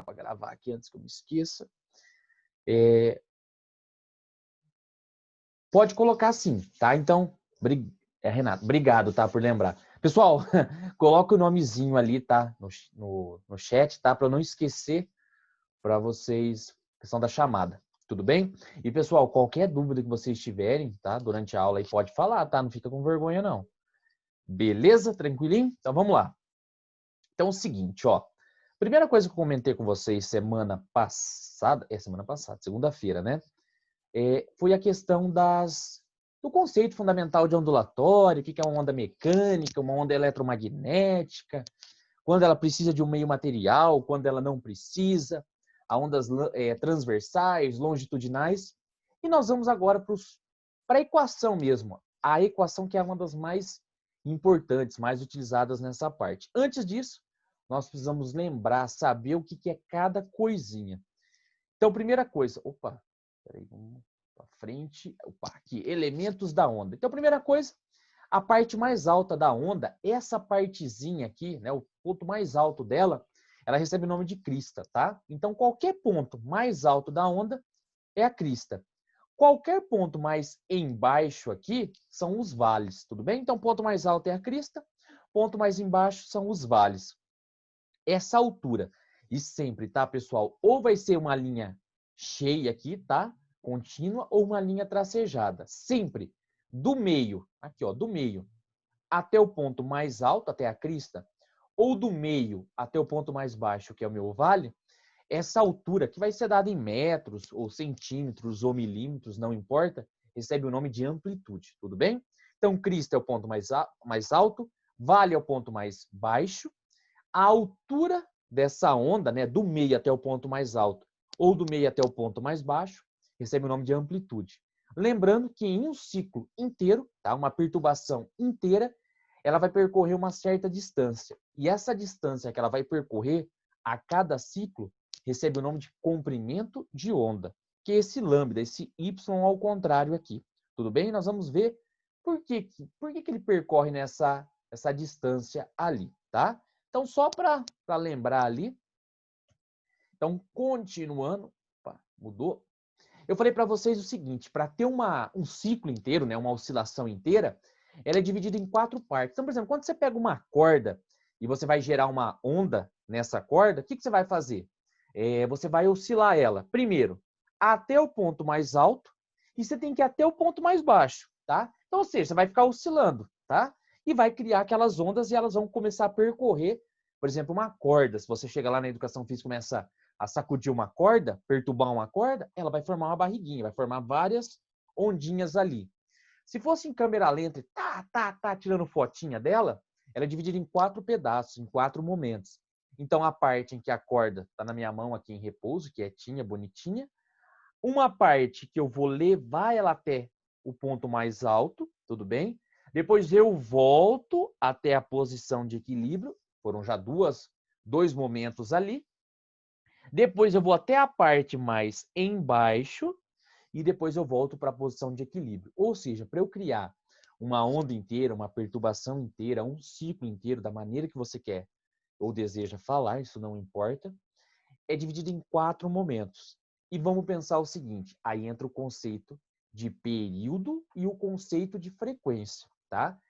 para gravar aqui antes que eu me esqueça. Pode colocar sim, tá? Então, Renato, obrigado, tá, por lembrar. Pessoal, coloca o nomezinho ali, tá? No chat, tá? Para eu não esquecer para vocês, questão da chamada. Tudo bem? E, pessoal, qualquer dúvida que vocês tiverem, tá? Durante a aula aí, pode falar, tá? Não fica com vergonha, não. Beleza? Tranquilinho? Então, vamos lá. Então, é o seguinte, ó. Primeira coisa que eu comentei com vocês semana passada, segunda-feira, né? Foi a questão do conceito fundamental de ondulatório, o que é uma onda mecânica, uma onda eletromagnética, quando ela precisa de um meio material, quando ela não precisa, a ondas transversais, longitudinais. E nós vamos agora para a equação mesmo, a equação que é uma das mais importantes, mais utilizadas nessa parte. Antes disso, nós precisamos lembrar, saber o que é cada coisinha. Então, primeira coisa, peraí, vamos para frente, aqui, elementos da onda. Então, primeira coisa, a parte mais alta da onda, essa partezinha aqui, né, o ponto mais alto dela, ela recebe o nome de crista, tá? Então, qualquer ponto mais alto da onda é a crista. Qualquer ponto mais embaixo aqui são os vales, tudo bem? Então, ponto mais alto é a crista, ponto mais embaixo são os vales. Essa altura, e sempre, tá, pessoal? Ou vai ser uma linha cheia aqui, tá? Contínua, ou uma linha tracejada. Sempre do meio, aqui, ó, do meio até o ponto mais alto, até a crista, ou do meio até o ponto mais baixo, que é o meu vale, essa altura, que vai ser dada em metros, ou centímetros, ou milímetros, não importa, recebe o nome de amplitude, tudo bem? Então, crista é o ponto mais alto, vale é o ponto mais baixo, a altura dessa onda, né, do meio até o ponto mais alto ou do meio até o ponto mais baixo, recebe o nome de amplitude. Lembrando que em um ciclo inteiro, tá, uma perturbação inteira, ela vai percorrer uma certa distância. E essa distância que ela vai percorrer a cada ciclo recebe o nome de comprimento de onda, que é esse lambda, esse y ao contrário aqui. Tudo bem? Nós vamos ver por que ele percorre essa distância ali, tá? Então, só para lembrar ali. Então, continuando. Opa, mudou. Eu falei para vocês o seguinte, para ter um ciclo inteiro, né, uma oscilação inteira, ela é dividida em 4 partes. Então, por exemplo, quando você pega uma corda e você vai gerar uma onda nessa corda, o que você vai fazer? Você vai oscilar ela, primeiro, até o ponto mais alto e você tem que ir até o ponto mais baixo, tá? Então, ou seja, você vai ficar oscilando, tá? E vai criar aquelas ondas e elas vão começar a percorrer, por exemplo, uma corda. Se você chega lá na educação física e começa a sacudir uma corda, perturbar uma corda, ela vai formar uma barriguinha, vai formar várias ondinhas ali. Se fosse em câmera lenta, tirando fotinha dela, ela é dividida em 4 pedaços, em 4 momentos. Então, a parte em que a corda está na minha mão aqui em repouso, quietinha, bonitinha. Uma parte que eu vou levar ela até o ponto mais alto, tudo bem? Depois eu volto até a posição de equilíbrio, foram já dois momentos ali. Depois eu vou até a parte mais embaixo e depois eu volto para a posição de equilíbrio. Ou seja, para eu criar uma onda inteira, uma perturbação inteira, um ciclo inteiro, da maneira que você quer ou deseja falar, isso não importa, é dividido em 4 momentos. E vamos pensar o seguinte, aí entra o conceito de período e o conceito de frequência, tá?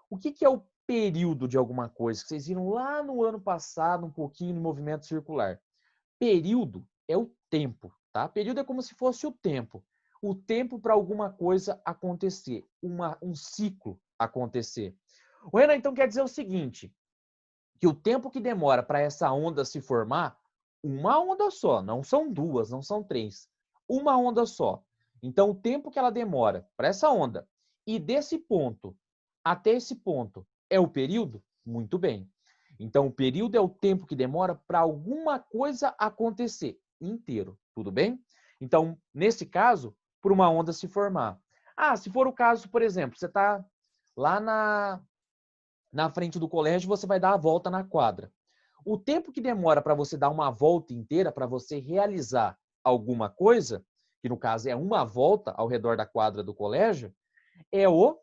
O que é o período de alguma coisa? Que vocês viram lá no ano passado, um pouquinho no movimento circular. Período é o tempo, tá? Período é como se fosse o tempo. O tempo para alguma coisa acontecer, um ciclo acontecer. O Renan, então, quer dizer o seguinte, que o tempo que demora para essa onda se formar, uma onda só, não são duas, não são três, uma onda só. Então, o tempo que ela demora para essa onda e desse ponto até esse ponto é o período? Muito bem. Então, o período é o tempo que demora para alguma coisa acontecer inteiro, tudo bem? Então, nesse caso, por uma onda se formar. Se for o caso, por exemplo, você está lá na frente do colégio, você vai dar a volta na quadra. O tempo que demora para você dar uma volta inteira, para você realizar alguma coisa, que no caso é uma volta ao redor da quadra do colégio, é o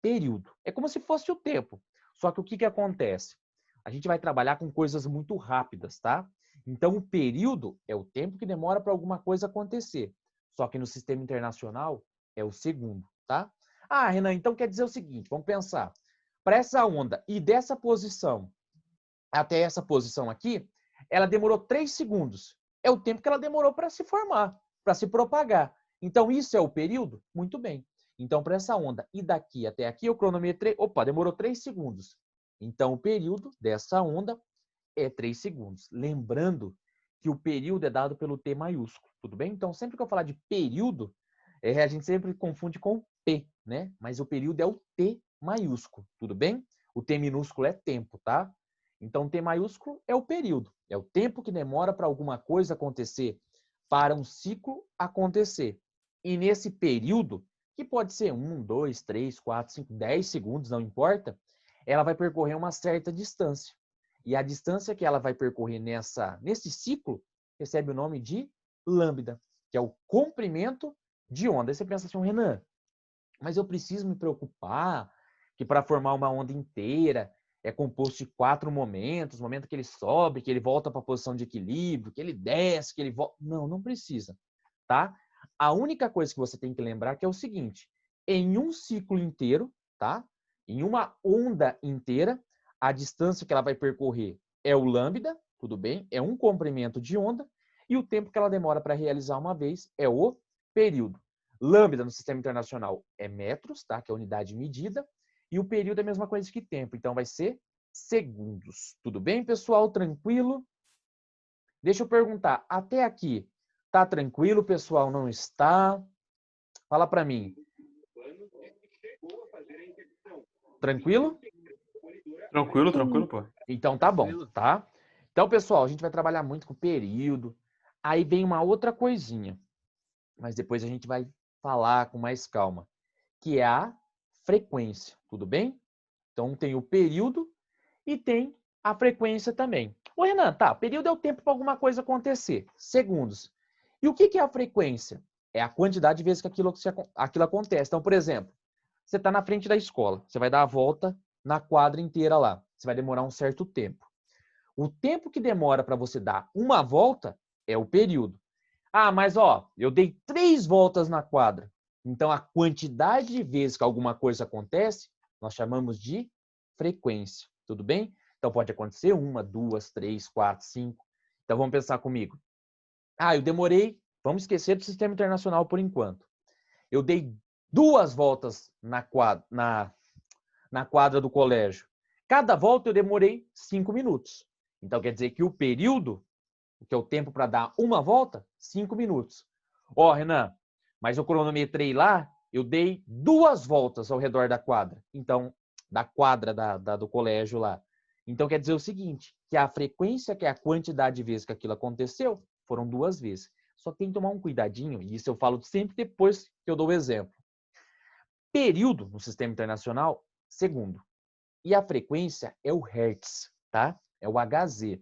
período. É como se fosse o tempo. Só que o que acontece? A gente vai trabalhar com coisas muito rápidas, tá? Então, o período é o tempo que demora para alguma coisa acontecer. Só que no sistema internacional é o segundo, tá? Ah, Renan, então quer dizer o seguinte, vamos pensar. Para essa onda e dessa posição até essa posição aqui, ela demorou 3 segundos. É o tempo que ela demorou para se formar, para se propagar. Então, isso é o período? Muito bem. Então, para essa onda e daqui até aqui, eu cronometrei. Opa, demorou 3 segundos. Então, o período dessa onda é 3 segundos. Lembrando que o período é dado pelo T maiúsculo, tudo bem? Então, sempre que eu falar de período, a gente sempre confunde com P, né? Mas o período é o T maiúsculo, tudo bem? O T minúsculo é tempo, tá? Então, T maiúsculo é o período, é o tempo que demora para alguma coisa acontecer, para um ciclo acontecer. E nesse período, que pode ser 1, 2, 3, 4, 5, 10 segundos, não importa, ela vai percorrer uma certa distância. E a distância que ela vai percorrer nesse ciclo recebe o nome de lambda, que é o comprimento de onda. Aí você pensa assim, Renan, mas eu preciso me preocupar que para formar uma onda inteira é composto de 4 momentos, o momento que ele sobe, que ele volta para a posição de equilíbrio, que ele desce, que ele volta. Não, não precisa, tá? A única coisa que você tem que lembrar que é o seguinte, em um ciclo inteiro, tá? Em uma onda inteira, a distância que ela vai percorrer é o lambda, tudo bem? É um comprimento de onda, e o tempo que ela demora para realizar uma vez é o período. Lambda no sistema internacional é metros, tá? Que é a unidade de medida, e o período é a mesma coisa que tempo, então vai ser segundos. Tudo bem, pessoal? Tranquilo? Deixa eu perguntar, até aqui, tá tranquilo, pessoal? Não está? Fala para mim. Tranquilo? Tranquilo, tranquilo, pô. Então tá bom, tá? Então, pessoal, a gente vai trabalhar muito com período. Aí vem uma outra coisinha, mas depois a gente vai falar com mais calma, que é a frequência, tudo bem? Então tem o período e tem a frequência também. Ô Renan, tá, período é o tempo para alguma coisa acontecer, segundos. E o que é a frequência? É a quantidade de vezes que aquilo acontece. Então, por exemplo, você está na frente da escola, você vai dar a volta na quadra inteira lá. Você vai demorar um certo tempo. O tempo que demora para você dar uma volta é o período. Ah, mas ó, eu dei 3 voltas na quadra. Então, a quantidade de vezes que alguma coisa acontece, nós chamamos de frequência. Tudo bem? Então, pode acontecer 1, 2, 3, 4, 5. Então, vamos pensar comigo. Ah, eu demorei. Vamos esquecer do sistema internacional por enquanto. Eu dei 2 voltas na quadra do colégio. Cada volta eu demorei 5 minutos. Então, quer dizer que o período, que é o tempo para dar uma volta, 5 minutos. Ó, Renan, mas eu cronometrei lá, eu dei 2 voltas ao redor da quadra. Então, da quadra do colégio lá. Então, quer dizer o seguinte, que a frequência, que é a quantidade de vezes que aquilo aconteceu, foram 2 vezes. Só tem que tomar um cuidadinho, e isso eu falo sempre depois que eu dou o exemplo. Período no sistema internacional, segundo. E a frequência é o Hertz, tá? É o Hz.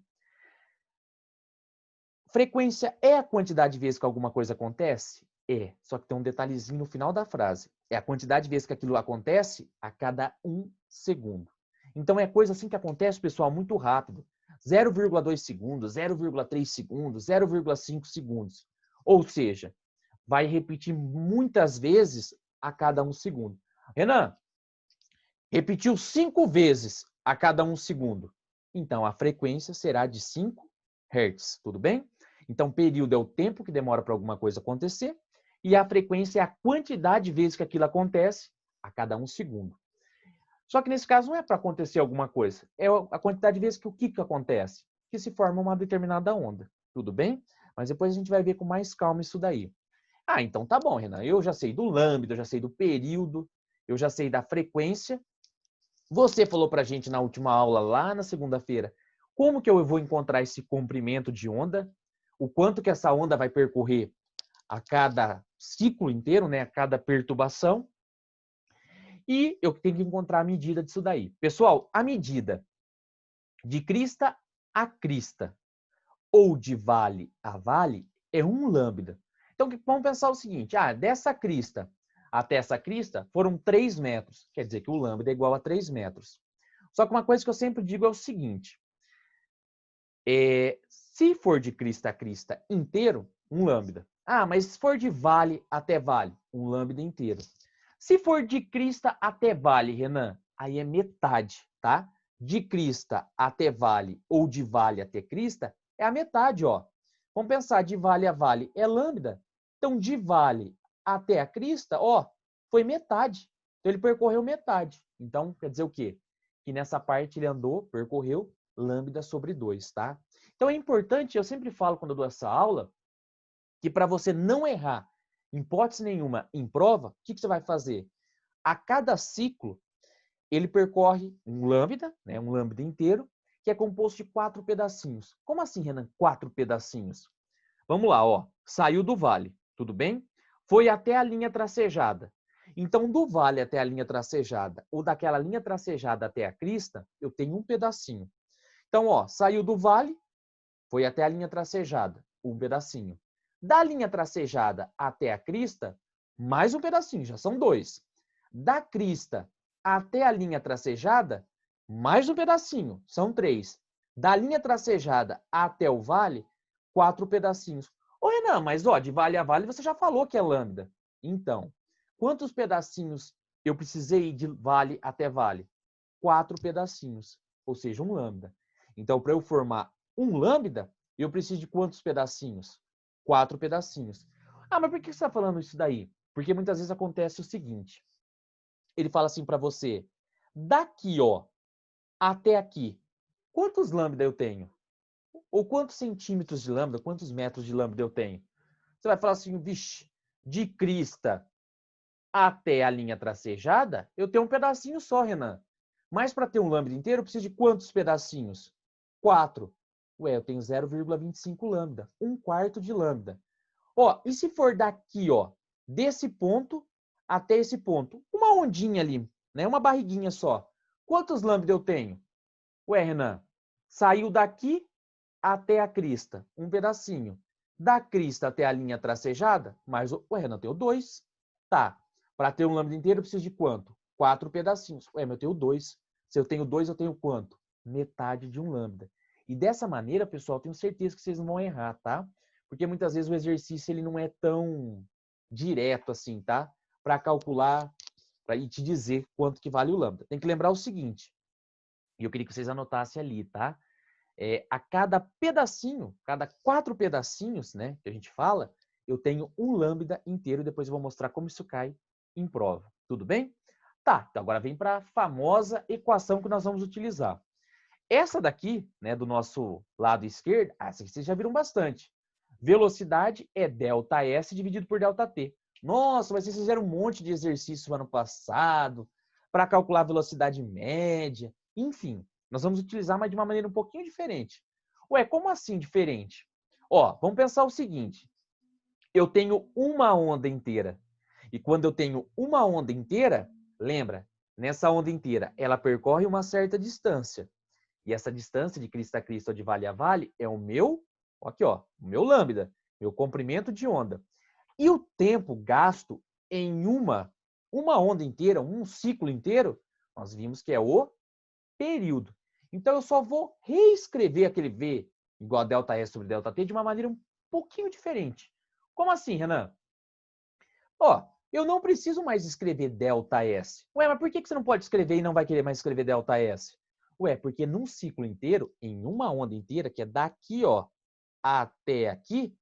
Frequência é a quantidade de vezes que alguma coisa acontece? É, só que tem um detalhezinho no final da frase. É a quantidade de vezes que aquilo acontece a cada 1 segundo. Então é coisa assim que acontece, pessoal, muito rápido. 0,2 segundos, 0,3 segundos, 0,5 segundos. Ou seja, vai repetir muitas vezes a cada 1 segundo. Renan, repetiu 5 vezes a cada 1 segundo. Então a frequência será de 5 Hz, tudo bem? Então, período é o tempo que demora para alguma coisa acontecer e a frequência é a quantidade de vezes que aquilo acontece a cada 1 segundo. Só que nesse caso não é para acontecer alguma coisa, é a quantidade de vezes que o que acontece? Que se forma uma determinada onda, tudo bem? Mas depois a gente vai ver com mais calma isso daí. Ah, então tá bom, Renan, eu já sei do lambda, eu já sei do período, eu já sei da frequência. Você falou para a gente na última aula, lá na segunda-feira, como que eu vou encontrar esse comprimento de onda, o quanto que essa onda vai percorrer a cada ciclo inteiro, né, a cada perturbação, e eu tenho que encontrar a medida disso daí. Pessoal, a medida de crista a crista ou de vale a vale é 1 lambda. Então, vamos pensar o seguinte, dessa crista até essa crista foram 3 metros, quer dizer que o lambda é igual a 3 metros. Só que uma coisa que eu sempre digo é o seguinte, Se for de crista a crista inteiro, um lambda. Ah, mas se for de vale até vale, um lambda inteiro. Se for de crista até vale, Renan, aí é metade, tá? De crista até vale ou de vale até crista é a metade, ó. Vamos pensar, de vale a vale é lambda. Então, de vale até a crista, ó, foi metade. Então, ele percorreu metade. Então, quer dizer o quê? Que nessa parte ele andou, percorreu lambda sobre 2, tá? Então, é importante, eu sempre falo quando eu dou essa aula, que para você não errar, em hipótese nenhuma, em prova, o que você vai fazer? A cada ciclo, ele percorre um lambda, né, um lambda inteiro, que é composto de 4 pedacinhos. Como assim, Renan? 4 pedacinhos. Vamos lá, ó. Saiu do vale, tudo bem? Foi até a linha tracejada. Então, do vale até a linha tracejada, ou daquela linha tracejada até a crista, eu tenho um pedacinho. Então, ó, saiu do vale, foi até a linha tracejada, um pedacinho. Da linha tracejada até a crista, mais um pedacinho, já são 2. Da crista até a linha tracejada, mais um pedacinho, são 3. Da linha tracejada até o vale, 4 pedacinhos. Ô, Renan, mas ó, de vale a vale você já falou que é lambda. Então, quantos pedacinhos eu precisei de vale até vale? 4 pedacinhos, ou seja, um lambda. Então, para eu formar um lambda, eu preciso de quantos pedacinhos? 4 pedacinhos. Ah, mas por que você está falando isso daí? Porque muitas vezes acontece o seguinte. Ele fala assim para você, daqui, ó, até aqui, quantos lambda eu tenho? Ou quantos centímetros de lambda, quantos metros de lambda eu tenho? Você vai falar assim, vixe, de crista até a linha tracejada, eu tenho um pedacinho só, Renan. Mas para ter um lambda inteiro, eu preciso de quantos pedacinhos? 4. Ué, eu tenho 0,25 lambda, 1/4 de lambda. Ó, e se for daqui, ó, desse ponto até esse ponto, uma ondinha ali, né, uma barriguinha só. Quantos lambda eu tenho? Ué, Renan, saiu daqui até a crista, um pedacinho. Da crista até a linha tracejada, mais o... Ué, Renan, eu tenho 2. Tá. Para ter um lambda inteiro, eu preciso de quanto? 4 pedacinhos. Ué, mas eu tenho 2. Se eu tenho 2, eu tenho quanto? Metade de um lambda. E dessa maneira, pessoal, tenho certeza que vocês não vão errar, tá? Porque muitas vezes o exercício ele não é tão direto assim, tá? Para calcular, para te dizer quanto que vale o lambda. Tem que lembrar o seguinte, e eu queria que vocês anotassem ali, tá? A cada pedacinho, cada 4 pedacinhos, né, que a gente fala, eu tenho um lambda inteiro. Depois eu vou mostrar como isso cai em prova. Tudo bem? Tá, então agora vem para a famosa equação que nós vamos utilizar. Essa daqui, né, do nosso lado esquerdo, essa aqui vocês já viram bastante. Velocidade é ΔS dividido por ΔT. Nossa, mas vocês fizeram um monte de exercício no ano passado para calcular a velocidade média. Enfim, nós vamos utilizar, mas de uma maneira um pouquinho diferente. Ué, como assim diferente? Ó, vamos pensar o seguinte. Eu tenho uma onda inteira. E quando eu tenho uma onda inteira, lembra, nessa onda inteira, ela percorre uma certa distância. E essa distância de crista a crista ou de vale a vale é o meu, aqui ó, o meu lambda, meu comprimento de onda. E o tempo gasto em uma onda inteira, um ciclo inteiro, nós vimos que é o período. Então eu só vou reescrever aquele V igual a ΔS sobre ΔT de uma maneira um pouquinho diferente. Como assim, Renan? Ó, eu não preciso mais escrever ΔS. Ué, mas por que você não pode escrever e não vai querer mais escrever ΔS? Ué, porque num ciclo inteiro, em uma onda inteira, que é daqui, ó, até aqui,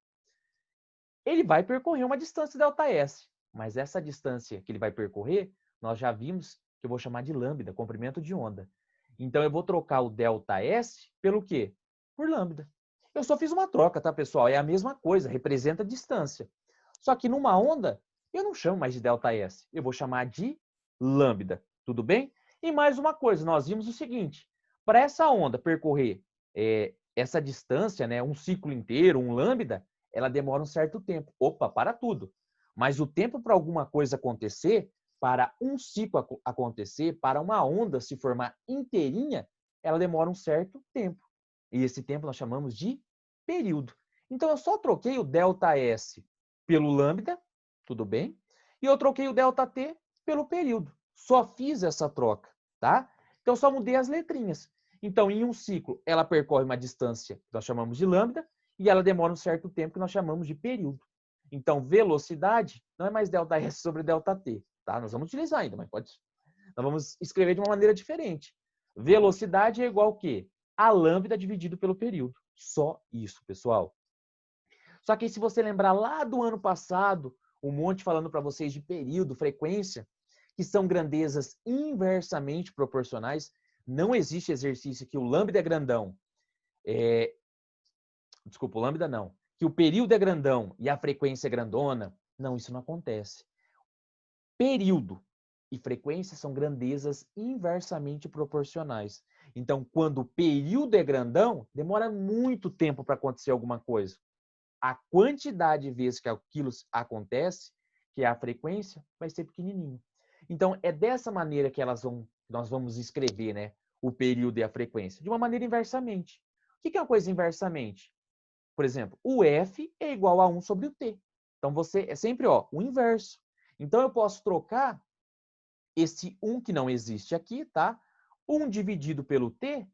ele vai percorrer uma distância ΔS. Mas essa distância que ele vai percorrer, nós já vimos que eu vou chamar de lambda, comprimento de onda. Então, eu vou trocar o ΔS pelo quê? Por lambda. Eu só fiz uma troca, tá, pessoal? É a mesma coisa, representa a distância. Só que numa onda, eu não chamo mais de ΔS, eu vou chamar de lambda. Tudo bem? E mais uma coisa, nós vimos o seguinte, para essa onda percorrer essa distância, né, um ciclo inteiro, um lambda, ela demora um certo tempo. Opa, para tudo. Mas o tempo para alguma coisa acontecer, para um ciclo acontecer, para uma onda se formar inteirinha, ela demora um certo tempo. E esse tempo nós chamamos de período. Então, eu só troquei o ΔS pelo lambda, tudo bem? E eu troquei o ΔT pelo período. Só fiz essa troca, tá? Então, só mudei as letrinhas. Então, em um ciclo, ela percorre uma distância que nós chamamos de lambda e ela demora um certo tempo que nós chamamos de período. Então, velocidade não é mais ΔS sobre ΔT, tá? Nós vamos utilizar ainda, mas nós vamos escrever de uma maneira diferente. Velocidade é igual ao quê? A lambda dividido pelo período. Só isso, pessoal. Só que aí, se você lembrar lá do ano passado, um monte falando para vocês de período, frequência, que são grandezas inversamente proporcionais, não existe exercício que o lambda é grandão. Desculpa, o lambda não. Que o período é grandão e a frequência é grandona. Não, isso não acontece. Período e frequência são grandezas inversamente proporcionais. Então, quando o período é grandão, demora muito tempo para acontecer alguma coisa. A quantidade de vezes que aquilo acontece, que é a frequência, vai ser pequenininho. Então, é dessa maneira que nós vamos escrever, né, o período e a frequência, de uma maneira inversamente. O que é uma coisa inversamente? Por exemplo, o F é igual a 1 sobre o T. Então, você é sempre o inverso. Então, eu posso trocar esse 1 que não existe aqui, tá? 1 dividido pelo T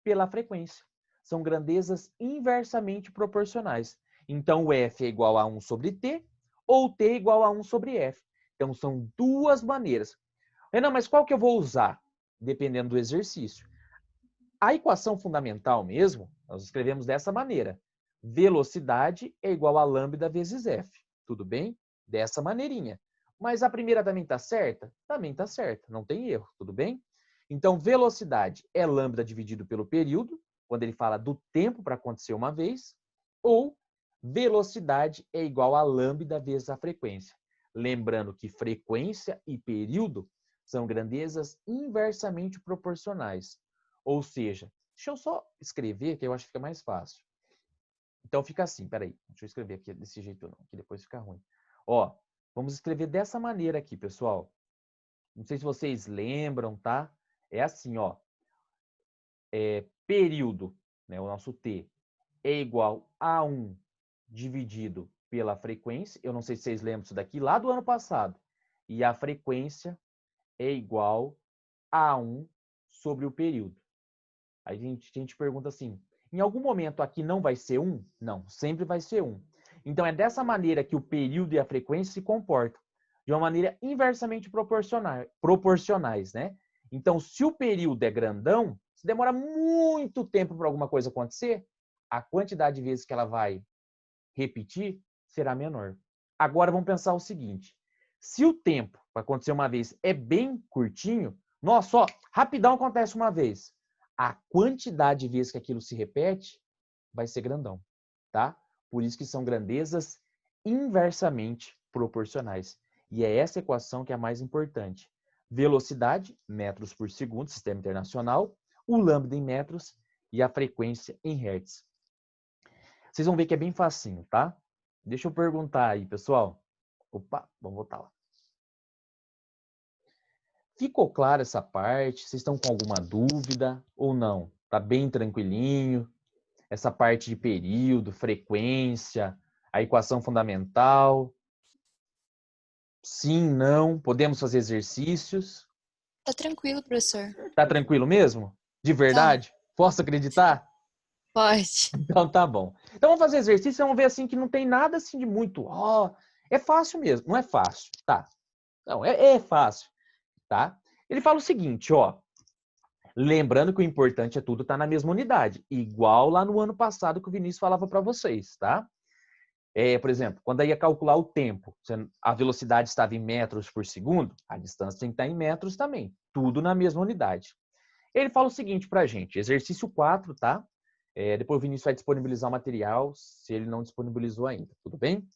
pela frequência. São grandezas inversamente proporcionais. Então, o F é igual a 1 sobre T ou T é igual a 1 sobre F. Então, são duas maneiras. Renan, mas qual que eu vou usar? Dependendo do exercício. A equação fundamental mesmo, nós escrevemos dessa maneira. Velocidade é igual a lambda vezes F. Tudo bem? Dessa maneirinha. Mas a primeira também está certa? Também está certa. Não tem erro. Tudo bem? Então, velocidade é lambda dividido pelo período, quando ele fala do tempo para acontecer uma vez, ou velocidade é igual a lambda vezes a frequência. Lembrando que frequência e período são grandezas inversamente proporcionais. Ou seja, deixa eu só escrever, que eu acho que fica mais fácil. Então, fica assim, peraí, deixa eu escrever aqui desse jeito não, que depois fica ruim. Ó, vamos escrever dessa maneira aqui, pessoal. Não sei se vocês lembram, tá? É assim, ó. Período, né, o nosso T, é igual a 1 dividido pela frequência. Eu não sei se vocês lembram disso daqui, lá do ano passado. E a frequência é igual a 1 sobre o período. Aí a gente pergunta assim, em algum momento aqui não vai ser 1? Não, sempre vai ser 1. Então, é dessa maneira que o período e a frequência se comportam, de uma maneira inversamente proporcionais, né? Então, se o período é grandão, se demora muito tempo para alguma coisa acontecer, a quantidade de vezes que ela vai repetir será menor. Agora, vamos pensar o seguinte, se o tempo para acontecer uma vez é bem curtinho, nossa, ó, rapidão acontece uma vez, a quantidade de vezes que aquilo se repete vai ser grandão, tá? Por isso que são grandezas inversamente proporcionais. E é essa equação que é a mais importante. Velocidade, metros por segundo, sistema internacional, o lambda em metros e a frequência em hertz. Vocês vão ver que é bem facinho, tá? Deixa eu perguntar aí, pessoal. Opa, vamos voltar lá. Ficou clara essa parte? Vocês estão com alguma dúvida ou não? Tá bem tranquilinho? Essa parte de período, frequência, a equação fundamental? Sim, não? Podemos fazer exercícios? Tá tranquilo, professor. Tá tranquilo mesmo? De Tá. verdade? Posso acreditar? Pode. Então tá bom. Então vamos fazer exercício, vamos ver assim que não tem nada assim de muito, é fácil mesmo. Não é fácil, tá? Não, é fácil, tá? Ele fala o seguinte, ó. Lembrando que o importante é tudo estar na mesma unidade, igual lá no ano passado que o Vinícius falava para vocês, tá? Por exemplo, quando ia calcular o tempo, a velocidade estava em metros por segundo, a distância tem que estar em metros também, tudo na mesma unidade. Ele fala o seguinte para a gente, exercício 4, tá? Depois o Vinícius vai disponibilizar o material, se ele não disponibilizou ainda, tudo bem?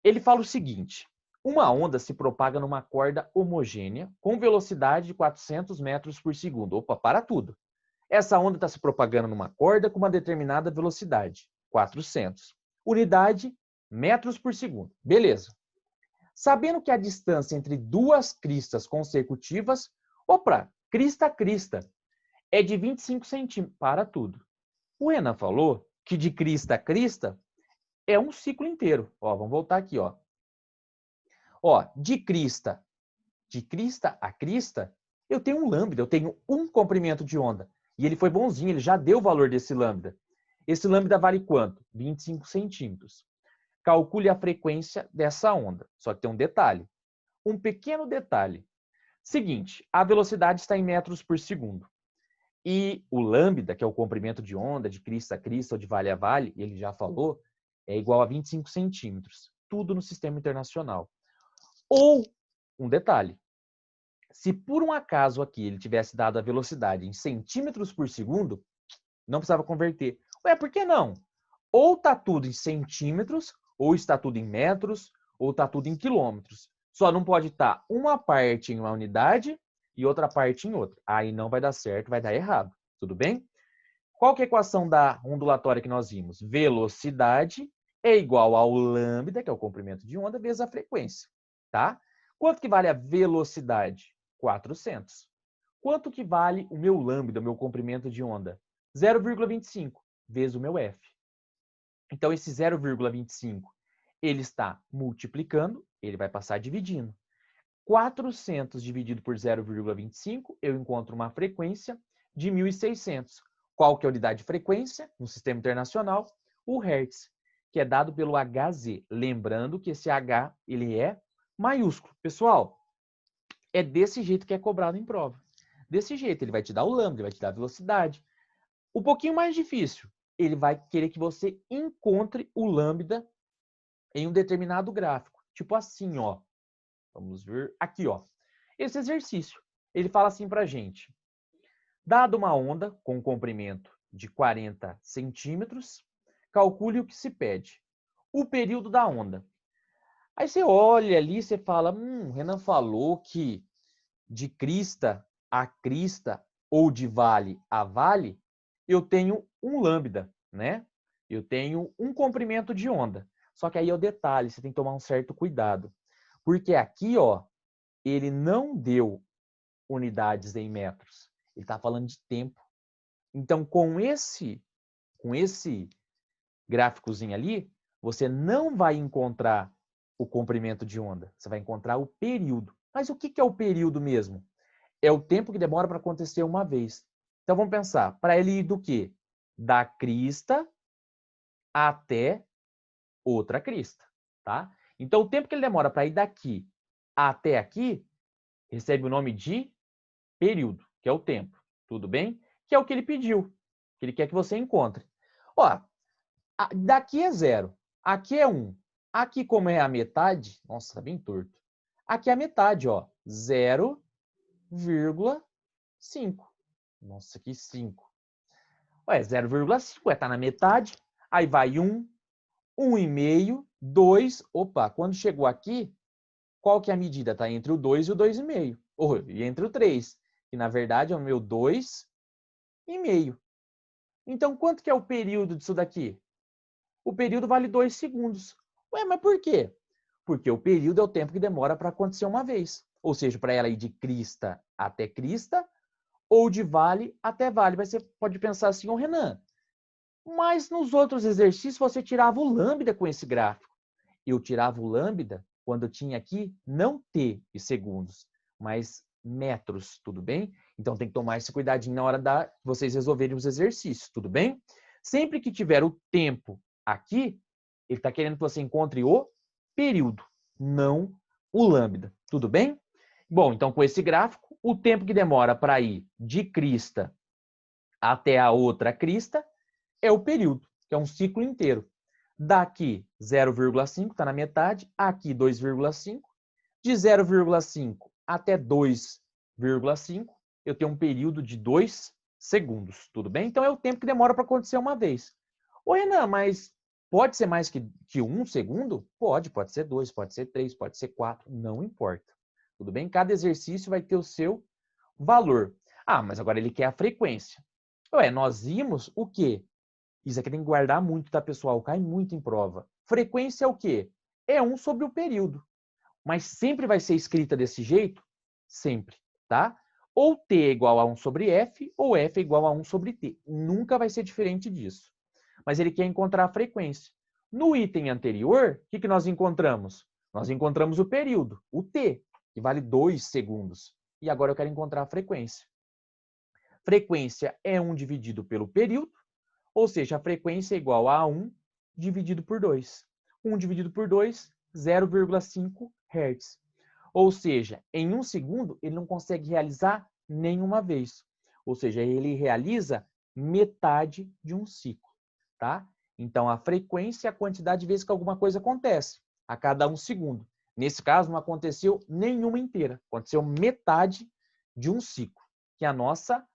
Ele fala o seguinte, uma onda se propaga numa corda homogênea com velocidade de 400 metros por segundo. Opa, para tudo. Essa onda está se propagando numa corda com uma determinada velocidade, 400. Unidade, metros por segundo. Beleza. Sabendo que a distância entre duas cristas consecutivas, crista a crista, é de 25 centímetros. Para tudo. O Renan falou que de crista a crista é um ciclo inteiro. Ó, vamos voltar aqui, ó. Ó, de crista a crista, eu tenho um lambda, eu tenho um comprimento de onda. E ele foi bonzinho, ele já deu o valor desse lambda. Esse lambda vale quanto? 25 centímetros. Calcule a frequência dessa onda. Só que tem um detalhe. Um pequeno detalhe. Seguinte, a velocidade está em metros por segundo. E o lambda, que é o comprimento de onda, de crista a crista ou de vale a vale, ele já falou, é igual a 25 centímetros. Tudo no sistema internacional. Ou, um detalhe, se por um acaso aqui ele tivesse dado a velocidade em centímetros por segundo, não precisava converter. Ué, por que não? Ou está tudo em centímetros, ou está tudo em metros, ou está tudo em quilômetros. Só não pode estar uma parte em uma unidade e outra parte em outra. Aí não vai dar certo, vai dar errado. Tudo bem? Qual que é a equação da ondulatória que nós vimos? Velocidade é igual ao lambda, que é o comprimento de onda, vezes a frequência. Tá? Quanto que vale a velocidade? 400. Quanto que vale o meu lambda, o meu comprimento de onda? 0,25 vezes o meu f. Então, esse 0,25, ele está multiplicando, ele vai passar dividindo. 400 dividido por 0,25, eu encontro uma frequência de 1.600. Qual que é a unidade de frequência? No sistema internacional, o Hertz, que é dado pelo Hz. Lembrando que esse H, ele é maiúsculo. Pessoal, é desse jeito que é cobrado em prova. Desse jeito, ele vai te dar o lambda, ele vai te dar a velocidade. Um pouquinho mais difícil, ele vai querer que você encontre o lambda em um determinado gráfico. Tipo assim, ó. Vamos ver aqui, ó. Esse exercício, ele fala assim pra gente. Dado uma onda com um comprimento de 40 centímetros, calcule o que se pede. O período da onda. Aí você olha ali e você fala, Renan falou que de crista a crista ou de vale a vale, eu tenho um lambda, né? Eu tenho um comprimento de onda. Só que aí é o detalhe, você tem que tomar um certo cuidado. Porque aqui, ó, ele não deu unidades em metros. Ele está falando de tempo. Então, com esse gráficozinho ali, você não vai encontrar o comprimento de onda. Você vai encontrar o período. Mas o que é o período mesmo? É o tempo que demora para acontecer uma vez. Então, vamos pensar. Para ele ir do quê? Da crista até outra crista. Tá? Então, o tempo que ele demora para ir daqui até aqui recebe o nome de período, que é o tempo. Tudo bem? Que é o que ele pediu, que ele quer que você encontre. Ó, daqui é 0, aqui é 1. Aqui, como é a metade, nossa, tá bem torto. Aqui é a metade, ó, 0,5. Nossa, que 5. Ué, 0,5, tá na metade. Aí vai 1, 1,5, 2. Opa, quando chegou aqui, qual que é a medida? Tá entre o 2 e o 2,5. E entre o 3, que na verdade é o meu 2,5. Então, quanto que é o período disso daqui? O período vale 2 segundos. Ué, mas por quê? Porque o período é o tempo que demora para acontecer uma vez. Ou seja, para ela ir de crista até crista, ou de vale até vale. Mas você pode pensar assim, ô Renan, mas nos outros exercícios você tirava o lambda com esse gráfico. Eu tirava o lambda quando eu tinha aqui não t de segundos, mas metros, tudo bem? Então tem que tomar esse cuidadinho na hora de vocês resolverem os exercícios, tudo bem? Sempre que tiver o tempo aqui, ele está querendo que você encontre o período, não o lambda, tudo bem? Bom, então com esse gráfico, o tempo que demora para ir de crista até a outra crista é o período, que é um ciclo inteiro. Daqui 0,5 está na metade, aqui 2,5. De 0,5 até 2,5, eu tenho um período de 2 segundos, tudo bem? Então é o tempo que demora para acontecer uma vez. Ô Renan, mas pode ser mais que 1 segundo? Pode ser 2, pode ser 3, pode ser 4, não importa. Tudo bem? Cada exercício vai ter o seu valor. Ah, mas agora ele quer a frequência. Ué, nós vimos o quê? Isso aqui tem que guardar muito, tá, pessoal? Cai muito em prova. Frequência é o quê? É 1 sobre o período. Mas sempre vai ser escrita desse jeito? Sempre, tá? Ou t é igual a 1 sobre f, ou f é igual a 1 sobre t. Nunca vai ser diferente disso. Mas ele quer encontrar a frequência. No item anterior, o que nós encontramos? Nós encontramos o período, o t, que vale 2 segundos. E agora eu quero encontrar a frequência. Frequência é 1 dividido pelo período, ou seja, a frequência é igual a 1 dividido por 2. 1 dividido por 2, 0,5 Hz. Ou seja, em 1 segundo, ele não consegue realizar nenhuma vez. Ou seja, ele realiza metade de um ciclo, tá? Então, a frequência é a quantidade de vezes que alguma coisa acontece, a cada 1 segundo. Nesse caso, não aconteceu nenhuma inteira. Aconteceu metade de um ciclo, que é a nossa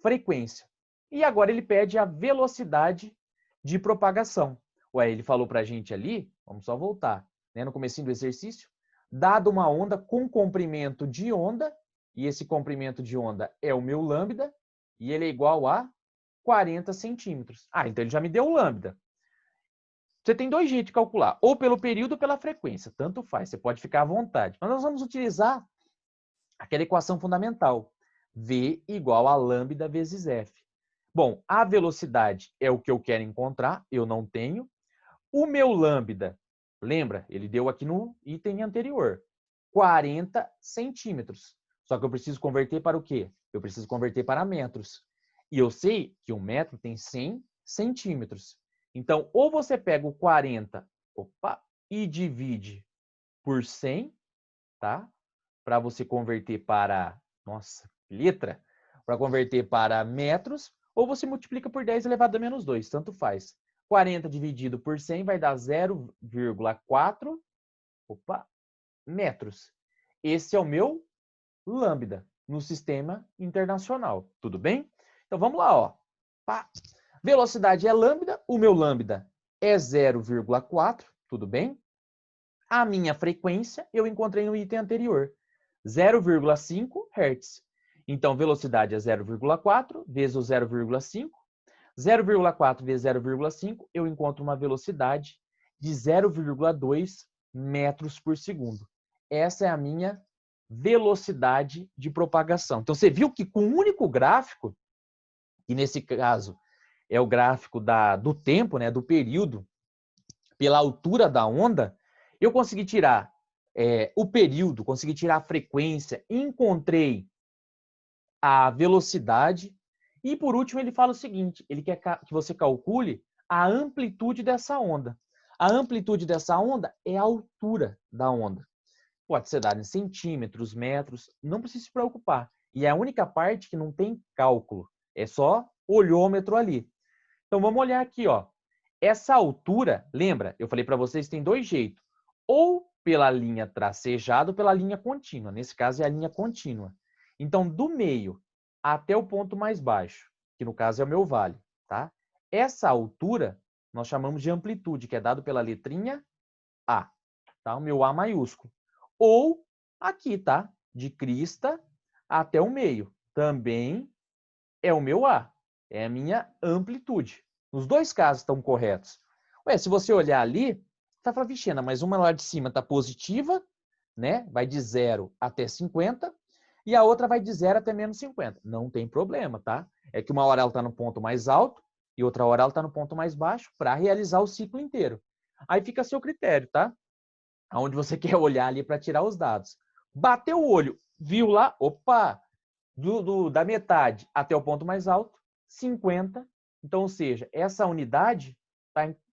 frequência. E agora ele pede a velocidade de propagação. Ué, ele falou para a gente ali, vamos só voltar, né, no comecinho do exercício, dado uma onda com comprimento de onda, e esse comprimento de onda é o meu lambda, e ele é igual a 40 centímetros. Ah, então ele já me deu o lambda. Você tem dois jeitos de calcular, ou pelo período ou pela frequência, tanto faz, você pode ficar à vontade. Mas nós vamos utilizar aquela equação fundamental, V igual a lambda vezes F. Bom, a velocidade é o que eu quero encontrar, eu não tenho. O meu lambda, lembra? Ele deu aqui no item anterior, 40 centímetros. Só que eu preciso converter para o quê? Eu preciso converter para metros. E eu sei que um metro tem 100 centímetros. Então, ou você pega o 40 e divide por 100, tá? Para você converter para, nossa, letra, para converter para metros, ou você multiplica por 10 elevado a menos 2, tanto faz. 40 dividido por 100 vai dar 0,4 metros. Esse é o meu lambda no sistema internacional, tudo bem? Então vamos lá, ó. Velocidade é lambda, o meu lambda é 0,4, tudo bem? A minha frequência eu encontrei no item anterior, 0,5 Hz. Então, velocidade é 0,4 vezes o 0,5. 0,4 vezes 0,5, eu encontro uma velocidade de 0,2 metros por segundo. Essa é a minha velocidade de propagação. Então, você viu que com um único gráfico, que nesse caso é o gráfico do tempo, né, do período, pela altura da onda, eu consegui tirar o período, consegui tirar a frequência, encontrei a velocidade e, por último, ele fala o seguinte, ele quer que você calcule a amplitude dessa onda. A amplitude dessa onda é a altura da onda. Pode ser dado em centímetros, metros, não precisa se preocupar. E é a única parte que não tem cálculo, é só olhômetro ali. Então, vamos olhar aqui, ó. Essa altura, lembra? Eu falei para vocês, tem dois jeitos. Ou pela linha tracejada ou pela linha contínua. Nesse caso, é a linha contínua. Então, do meio até o ponto mais baixo, que no caso é o meu vale, tá? Essa altura nós chamamos de amplitude, que é dado pela letrinha A, tá? O meu A maiúsculo. Ou aqui, tá? De crista até o meio. Também é o meu A. É a minha amplitude. Os dois casos estão corretos. Ué, se você olhar ali, você vai falar, Vixiana, mas uma lá de cima está positiva, né? Vai de 0 até 50, e a outra vai de 0 até menos 50. Não tem problema, tá? É que uma hora ela está no ponto mais alto e outra hora ela está no ponto mais baixo para realizar o ciclo inteiro. Aí fica a seu critério, tá? Aonde você quer olhar ali para tirar os dados. Bateu o olho, viu lá, opa, da metade até o ponto mais alto, 50. Então, ou seja, essa unidade,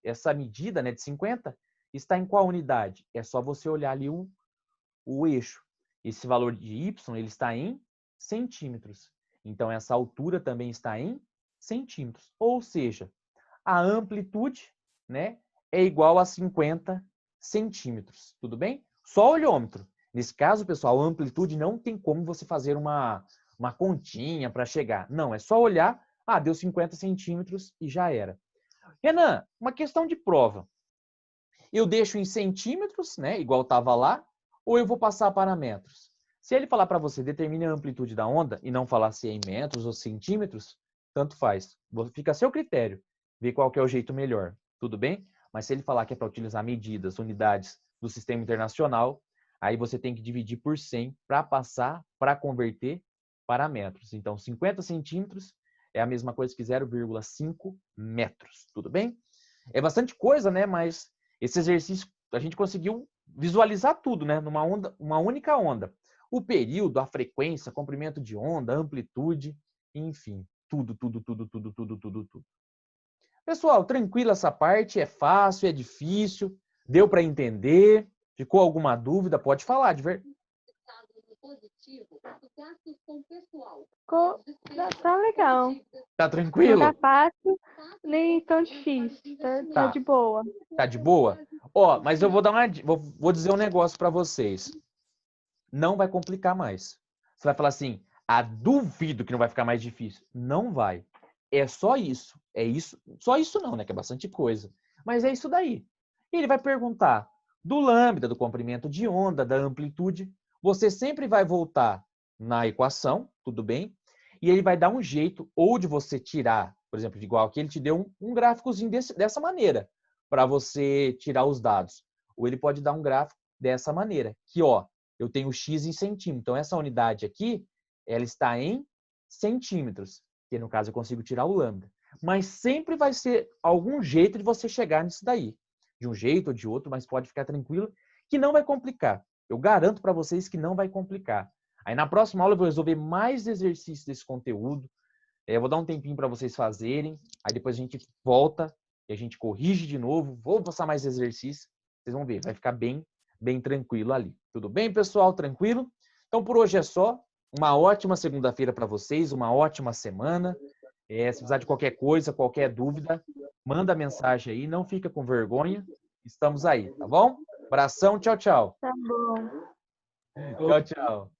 essa medida, né, de 50, está em qual unidade? É só você olhar ali o eixo. Esse valor de y ele está em centímetros. Então, essa altura também está em centímetros. Ou seja, a amplitude, né, é igual a 50 centímetros. Tudo bem? Só olhômetro. Nesse caso, pessoal, a amplitude não tem como você fazer uma continha para chegar. Não, é só olhar, deu 50 centímetros e já era. Renan, uma questão de prova. Eu deixo em centímetros, né, igual estava lá, ou eu vou passar para metros? Se ele falar para você, determine a amplitude da onda, e não falar se é em metros ou centímetros, tanto faz. Fica a seu critério, ver qual que é o jeito melhor. Tudo bem? Mas se ele falar que é para utilizar medidas, unidades do sistema internacional, aí você tem que dividir por 100 para passar, para converter para metros. Então, 50 centímetros é a mesma coisa que 0,5 metros. Tudo bem? É bastante coisa, né? Mas esse exercício a gente conseguiu visualizar tudo, né? Numa onda, uma única onda. O período, a frequência, comprimento de onda, amplitude enfim, tudo. Pessoal, tranquilo essa parte, é fácil, é difícil, deu para entender? Ficou alguma dúvida? Pode falar, Tá legal. Tá Não tranquilo? tá fácil, nem tão difícil. Tá de boa. Tá de boa? Ó, mas eu vou dar vou dizer um negócio para vocês. Não vai complicar mais. Você vai falar assim: "Ah, duvido que não vai ficar mais difícil". Não vai. É só isso. É isso. Só isso não, né? Que é bastante coisa. Mas é isso daí. E ele vai perguntar do lambda, do comprimento de onda, da amplitude. Você sempre vai voltar na equação, tudo bem? E ele vai dar um jeito ou de você tirar, por exemplo, igual que ele te deu um gráficozinho dessa maneira para você tirar os dados. Ou ele pode dar um gráfico dessa maneira, que ó, eu tenho x em centímetro. Então essa unidade aqui, ela está em centímetros, que no caso eu consigo tirar o lambda. Mas sempre vai ser algum jeito de você chegar nisso daí. De um jeito ou de outro, mas pode ficar tranquilo que não vai complicar. Eu garanto para vocês que não vai complicar. Aí na próxima aula eu vou resolver mais exercícios desse conteúdo. Eu vou dar um tempinho para vocês fazerem. Aí depois a gente volta e a gente corrige de novo. Vou passar mais exercícios. Vocês vão ver, vai ficar bem tranquilo ali. Tudo bem, pessoal? Tranquilo? Então por hoje é só. Uma ótima segunda-feira para vocês, uma ótima semana. Se precisar de qualquer coisa, qualquer dúvida, manda mensagem aí, não fica com vergonha. Estamos aí, tá bom? Abração, tchau, tchau. Tá bom. Tchau, tchau.